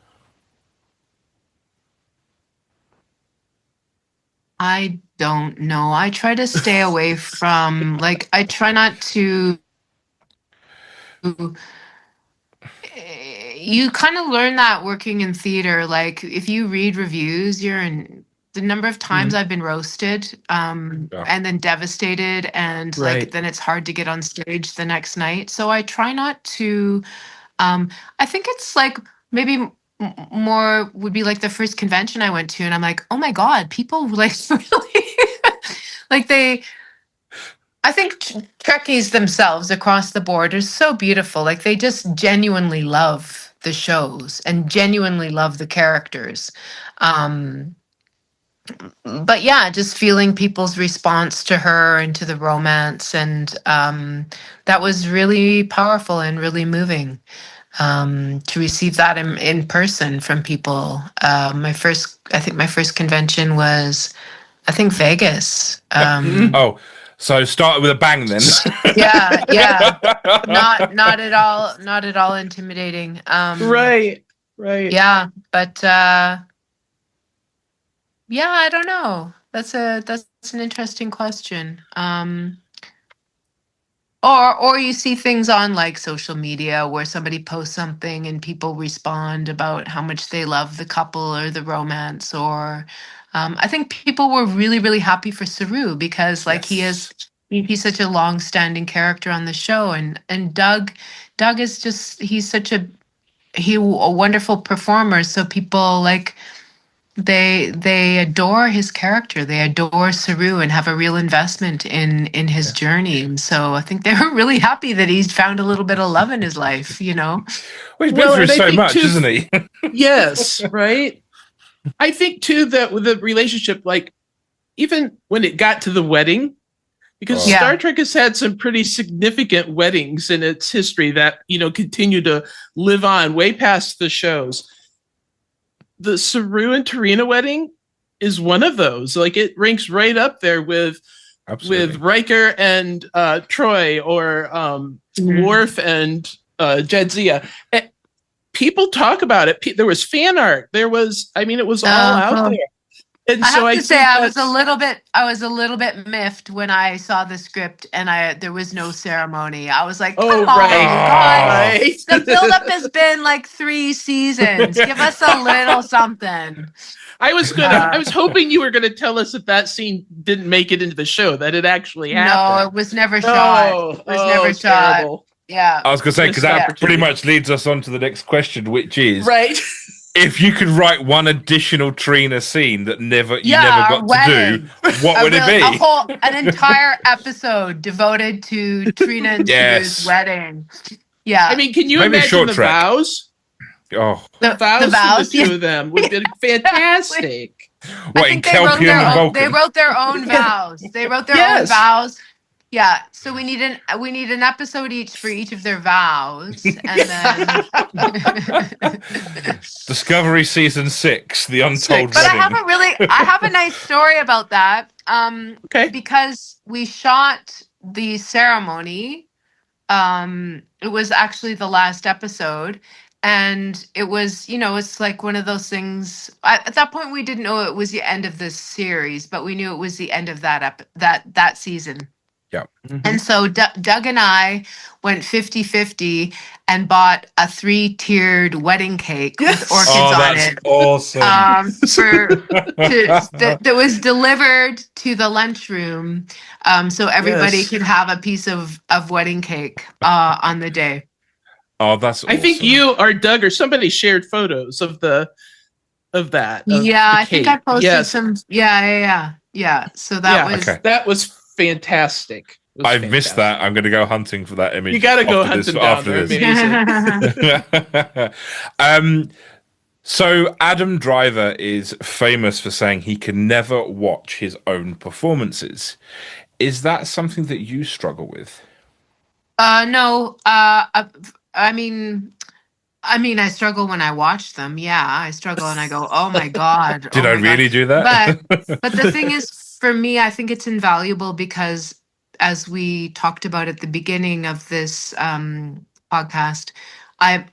I don't know. I try to stay away from, I try not to. You kind of learn that working in theater. Like, if you read reviews, the number of times I've been roasted and then devastated, and then it's hard to get on stage the next night. So I try not to. I think it's like maybe more would be like the first convention I went to, and I'm like, oh my God, people like really I think Trekkies themselves across the board are so beautiful. Like, they just genuinely love the shows and genuinely love the characters. But yeah, just feeling people's response to her and to the romance, and that was really powerful and really moving. To receive that in person from people. My first convention was, I think, Vegas. So started with a bang then. Yeah. Not at all intimidating. Right. Yeah, but I don't know. That's an interesting question. Or you see things on like social media where somebody posts something and people respond about how much they love the couple or the romance. Or I think people were really, really happy for Saru because he's such a long-standing character on the show, and Doug is just he's a wonderful performer. So people they adore his character. They adore Saru and have a real investment in his journey. And so I think they were really happy that he's found a little bit of love in his life, Well, he's been through so much, isn't he? Yes, right. I think too that with the relationship, like even when it got to the wedding, because Star Trek has had some pretty significant weddings in its history that, continue to live on way past the shows. The Saru and Tarina wedding is one of those. Like, it ranks right up there with Riker and Troy, or Worf and Jadzia. People talk about it. There was fan art. It was all out there. And I have to say, I was a little bit miffed when I saw the script and there was no ceremony. I was like, come on, you guys. Right. The buildup has been like 3 seasons. Give us a little something. I was hoping you were gonna tell us that scene didn't make it into the show, that it actually happened. No, it was never shot. It was never shot. Terrible. Yeah. I was gonna say, because that pretty much leads us on to the next question, which is if you could write one additional Trina scene that you never got to do, what would it be? An entire episode devoted to Trina and Saru's wedding. Yeah. I mean, can you imagine the vows? Oh, the vows, the two of them would be fantastic. What, in Kelpian and Vulcan? They wrote their own vows. They wrote their own vows. Yeah, so we need an episode each for each of their vows, and then Discovery season 6, the untold wedding. But I have a nice story about that. Because we shot the ceremony. It was actually the last episode, And it was, it's like one of those things. At that point, we didn't know it was the end of the series, but we knew it was the end of that season. Yeah. And so Doug and I went 50-50 and bought a 3-tiered wedding cake with orchids on that's it. awesome. That was delivered to the lunchroom, so everybody could have a piece of wedding cake on the day. Oh, that's awesome. I think you or Doug or somebody shared photos of that. I think I posted some. Yeah. So that was fantastic. I missed that. I'm going to go hunting for that image. You got to go hunting down. They're amazing. So Adam Driver is famous for saying he can never watch his own performances. Is that something that you struggle with? No. I mean, I struggle when I watch them. Yeah, I struggle and I go, "Oh my god!" Did I really do that? But the thing is, for me, I think it's invaluable because, as we talked about at the beginning of this podcast, I've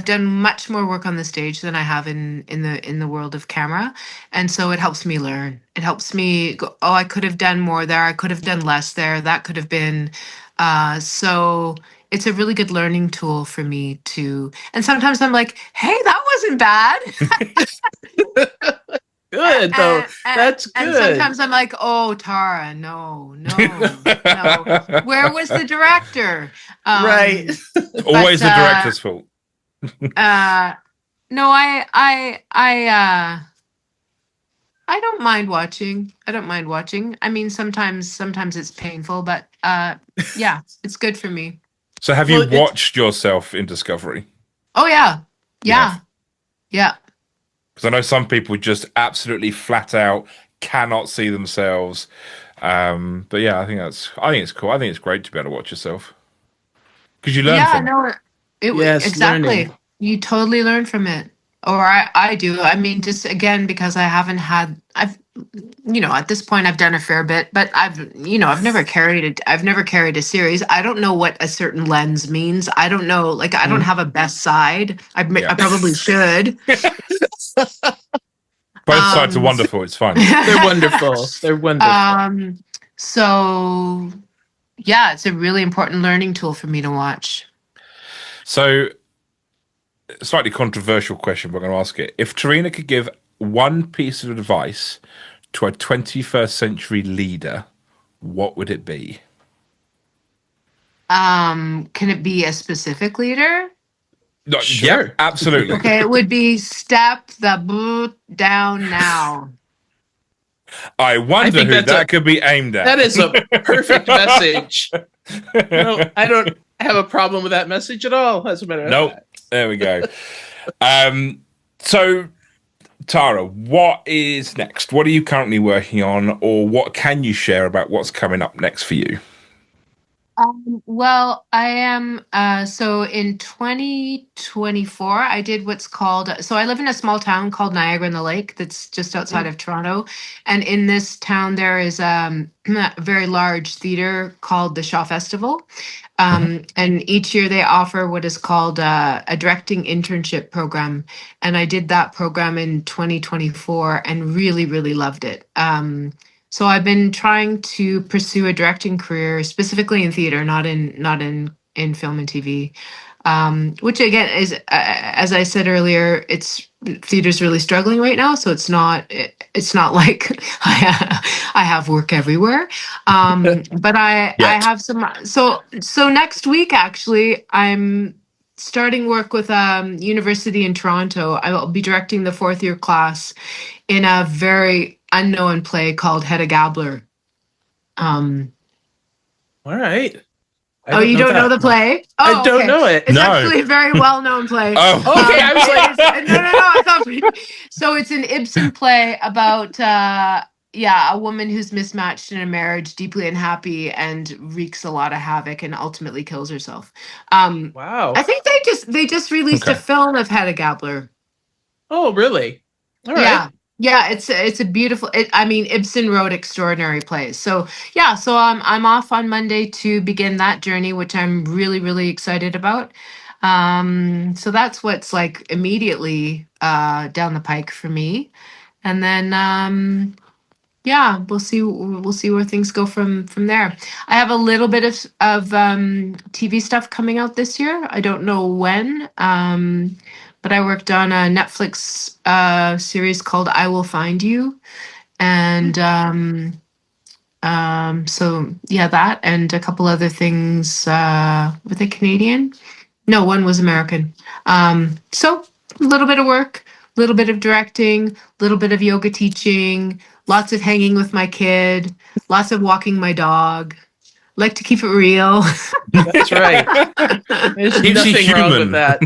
done much more work on the stage than I have in the world of camera, and so it helps me learn. It helps me go, "Oh, I could have done more there. I could have done less there. That could have been." So it's a really good learning tool for me too. And sometimes I'm like, "Hey, that wasn't bad." Good though. That's good. And sometimes I'm like, "Oh, Tara, no. Where was the director?" Right. Always the director's fault. No, I don't mind watching. I mean, sometimes it's painful, but yeah, it's good for me. So have you watched yourself in Discovery? Oh yeah. Because I know some people just absolutely flat out cannot see themselves. But yeah, I think it's cool. I think it's great to be able to watch yourself because you learn from it. Exactly. Learning. You totally learn from it, or I do. I mean, just again because I've at this point I've done a fair bit, but I've never carried a series. I don't know what a certain lens means. I don't know. Like I don't have a best side. I probably should. Both sides are wonderful. It's fine. They're wonderful. So yeah, it's a really important learning tool for me to watch. So, slightly controversial question, but I'm going to ask it. If Tarina could give one piece of advice to a 21st century leader, what would it be? Can it be a specific leader? No, sure. Yeah, absolutely. Okay, it would be step the boot down now. I wonder who that could be aimed at. That is a perfect message. No, I don't have a problem with that message at all. As a matter of fact. There we go. So, Tara, what is next? What are you currently working on, or what can you share about what's coming up next for you? Well, I am. So in 2024, I did what's called. So I live in a small town called Niagara-on-the-Lake that's just outside of Toronto. And in this town, there is a very large theater called the Shaw Festival. And each year they offer what is called a directing internship program. And I did that program in 2024 and really, really loved it. So I've been trying to pursue a directing career, specifically in theater, not in film and TV. Which again is, as I said earlier, theater's really struggling right now. So it's not like I have work everywhere. But I have some. So next week, actually, I'm starting work with university in Toronto. I will be directing the 4th year class in a very unknown play called Hedda Gabler. All right. You don't know the play? Oh, I don't know it. It's actually a very well-known play. Oh, okay. I was like, no. I thought so. It's an Ibsen play about a woman who's mismatched in a marriage, deeply unhappy, and wreaks a lot of havoc, and ultimately kills herself. Wow. I think they just released a film of Hedda Gabler. Oh, really? All right. Yeah, it's a beautiful. Ibsen wrote extraordinary plays. So I'm off on Monday to begin that journey, which I'm really, really excited about. So that's what's like immediately down the pike for me. And then yeah, we'll see where things go from there. I have a little bit of TV stuff coming out this year. I don't know when. But I worked on a Netflix series called I Will Find You. And so yeah, that and a couple other things. Were they Canadian? No, one was American. So a little bit of work, a little bit of directing, a little bit of yoga teaching, lots of hanging with my kid, lots of walking my dog. Like to keep it real. That's right. There's nothing wrong with that.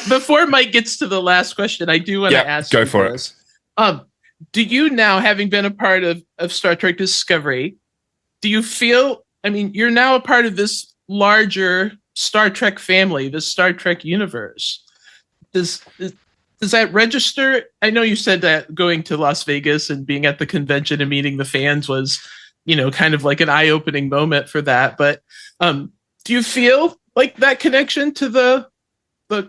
Before Mike gets to the last question, I do want to ask go you for this. Do you now, having been a part of Star Trek Discovery, do you feel, I mean, you're now a part of this larger Star Trek family, this Star Trek universe. Does that register? I know you said that going to Las Vegas and being at the convention and meeting the fans was, kind of like an eye-opening moment for that. But do you feel like that connection to the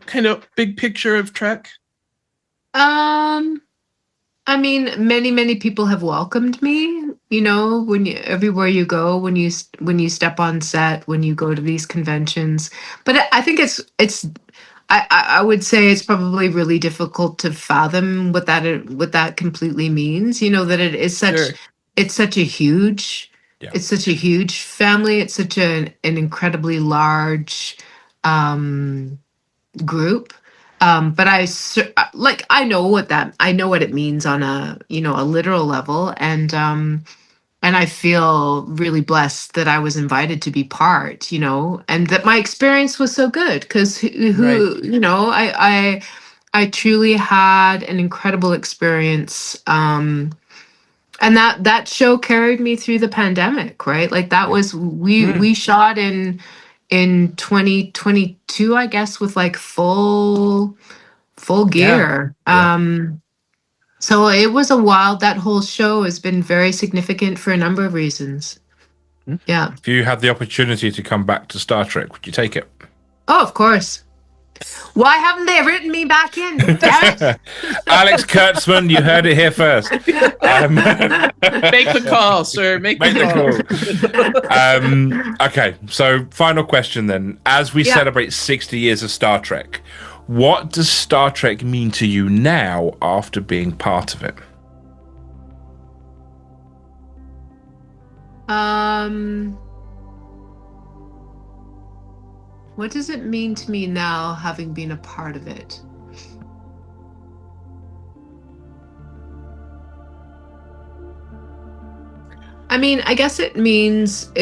kind of big picture of Trek? I mean, many people have welcomed me, everywhere you go, when you step on set, when you go to these conventions. But I think I would say it's probably really difficult to fathom what that completely means. That it is such Sure. It's such a huge Yeah. it's such a huge family. It's such an incredibly large group. But I know what it means on a literal level, and I feel really blessed that I was invited to be part, and that my experience was so good because I truly had an incredible experience. And that show carried me through the pandemic, right? Like that was we shot in 2022, I guess, with like full gear. Yeah. So it was that whole show has been very significant for a number of reasons. Yeah. If you had the opportunity to come back to Star Trek, would you take it? Oh, of course. Why haven't they written me back in? Damn it. Alex Kurtzman, you heard it here first. Make the call, sir. Make the call. Okay, so final question then. As we celebrate 60 years of Star Trek, what does Star Trek mean to you now after being part of it? What does it mean to me now, having been a part of it? I mean, I guess it means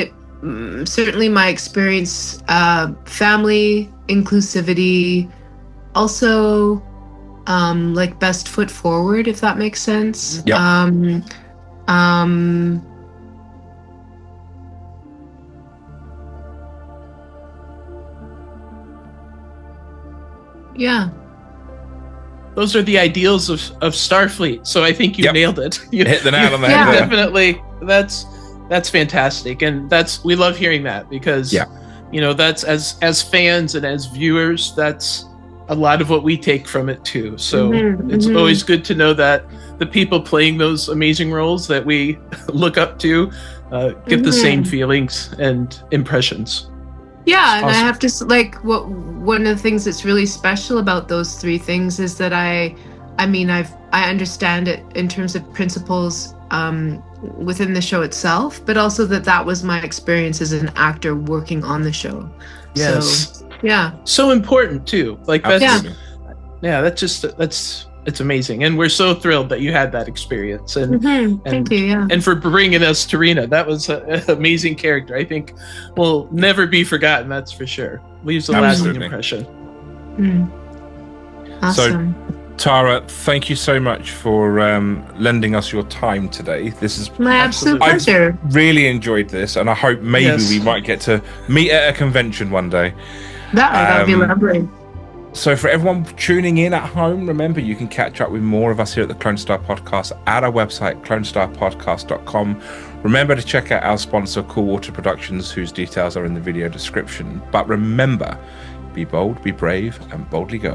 certainly my experience, family, inclusivity, also like best foot forward, if that makes sense. Yep. Yeah. Those are the ideals of Starfleet. So I think you nailed it. You hit the nail on the head. Definitely. That's fantastic. And we love hearing that because, that's as fans and as viewers, that's a lot of what we take from it too. So it's always good to know that the people playing those amazing roles that we look up to get the same feelings and impressions. Yeah, and awesome. I have to one of the things that's really special about those three things is that I understand it in terms of principles within the show itself, but also that was my experience as an actor working on the show. Yes. So, yeah. So important too. Like that's it's amazing, and we're so thrilled that you had that experience. And thank you. Yeah. And for bringing us Tarina, that was an amazing character. I think will never be forgotten. That's for sure. Leaves a lasting impression. Awesome. So, Tara, thank you so much for lending us your time today. This is my absolute pleasure. I've really enjoyed this, and I hope maybe we might get to meet at a convention one day. That'd be lovely. So for everyone tuning in at home, remember you can catch up with more of us here at the Clonestar Podcast at our website, clonestarpodcast.com. Remember to check out our sponsor, Cool Water Productions, whose details are in the video description. But remember, be bold, be brave, and boldly go.